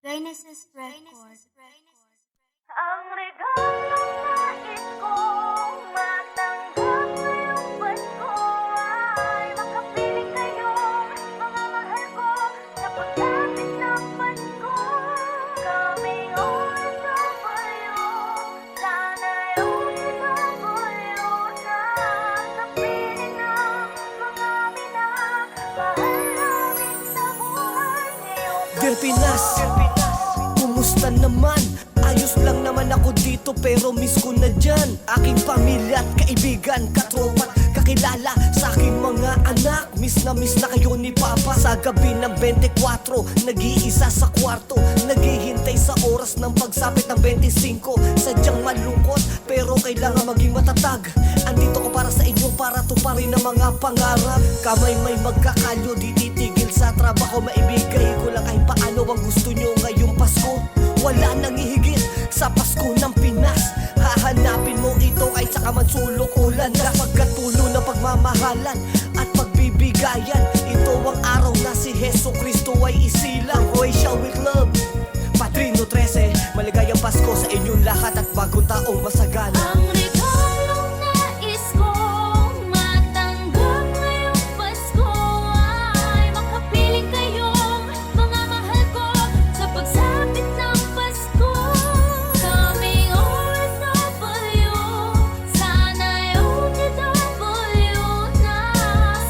Genesis Record. Ang regalong nais kong matanggap ngayong Pasko ay makapiling kayong mga mahal ko sa pagsapit ng Pasko. Kaming OFW, sana'y OFW na sa piling ng mga minamahal namin sa buhay ngayong Dear Pinas, kumusta naman? Ayos lang naman ako dito pero miss ko na dyan aking pamilya at kaibigan, katropat, kakilala sa aking mga anak. Miss na kayo ni Papa sa gabi ng 24. Nag-iisa sa kwarto, naghihintay sa oras ng pagsapit ng 25. Sadyang malungkot pero kailangan maging matatag. Andito ko para sa inyo para tuparin ang mga pangarap. Kamay may magkakalyo, di titigil sa trabaho. Maibigay ko lang kahit paano ang gusto nyo ngayong Pasko. Wala nang ihigit sa Pasko ng Pinas. Hahanapin mo ito kahit saka man sulok ulan. Pagkatulo ng pagmamahalan at pagbibigayan. Ito ang araw na si Heso Kristo ay isilang. Croatia with love, Padrino 13. Maligayang Pasko sa inyong lahat at bagong taong masagana. Ang regalong nais kong matanggap ngayong Pasko ay makapiling kayong mga mahal ko sa pagsapit ng Pasko. Kaming OFW, sana'y OFW na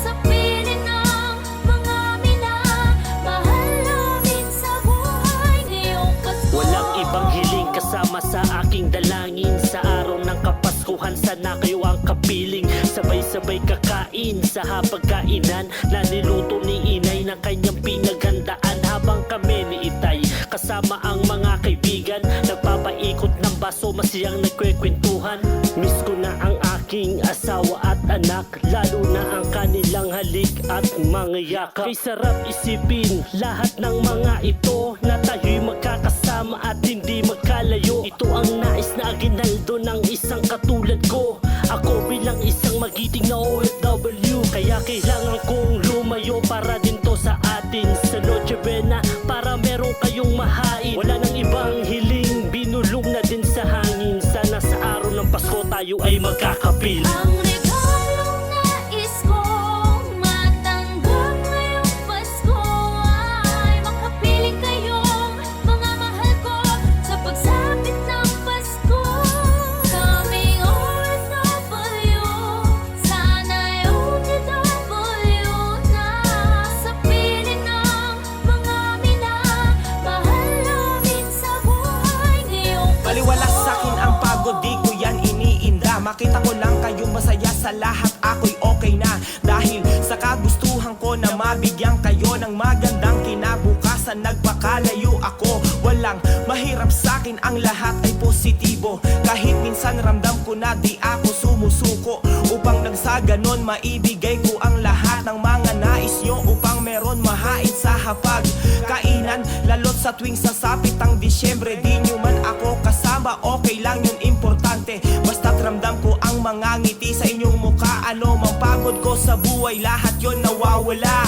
sa piling ng mga minamahal namin sa buhay ngayong Pasko. Walang ibang hiling kasama sa aking dalangin. Sa araw ng Kapaskuhan, sana kayo ang kapiling. Sabay-sabay kakain sa hapagkainan na niluto ni inay ng kanyang pinaghandaan. Habang kami ni Itay kasama ang mga kaibigan, nagpapaikot ng baso, masiyang nagkwekwentuhan. Miss ko na ang aking asawa at anak, lalo na ang kanilang halik at mga yakap. Kay sarap isipin lahat ng mga ito, na tayo'y magkakasama at hindi magkalayo. Ito ang nais na aginaldo ng isang katulad ko. Ako bilang isang magiting na OFW, kaya kailangan kong lumayo para din to sa atin. Sa Noche Buena, para meron kayong mahain. Wala nang ibang hiling, binulong na din sa hangin. Sana sa araw ng Pasko tayo ay magkakapil. Ang regalong nais kong matanggap ngayong Pasko ay makapiling kayong mga mahal ko sa pagsapit ng Pasko. Kaming OFW, sana'y OFW na sa piling ng mga minamahal namin sa buhay ngayong Pasko. Baliwala sa'kin ang pagod, di ko yan iniinda. Makita ko lang kayo masaya sa lahat, ako'y okay na. Dahil sa kagustuhan ko na mabigyan kayo ng magandang kinabukasan, nagpakalayo ako. Walang mahirap sa'kin, ang lahat ay positibo. Kahit minsan ramdam ko na di ako sumusuko. Upang nagsaganon maibigay ko ang lahat ng mga nais nyo. Upang meron mahain sa hapag kainan, lalot sa tuwing sasapit ang Disyembre. Di nyo man ako kasama, okay lang yun, importante. Basta't ramdam ko ang mga ngiti sa inyong mukha. Ano mang pagod ko sa buhay, lahat yon nawawala.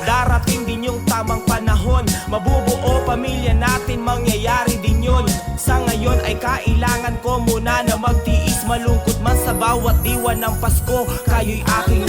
Darating din yung tamang panahon, mabubuo pamilya natin, mangyayari din yun. Sa ngayon ay kailangan ko muna na magtiis, malungkot man sa bawat diwa ng Pasko. Kayo'y aking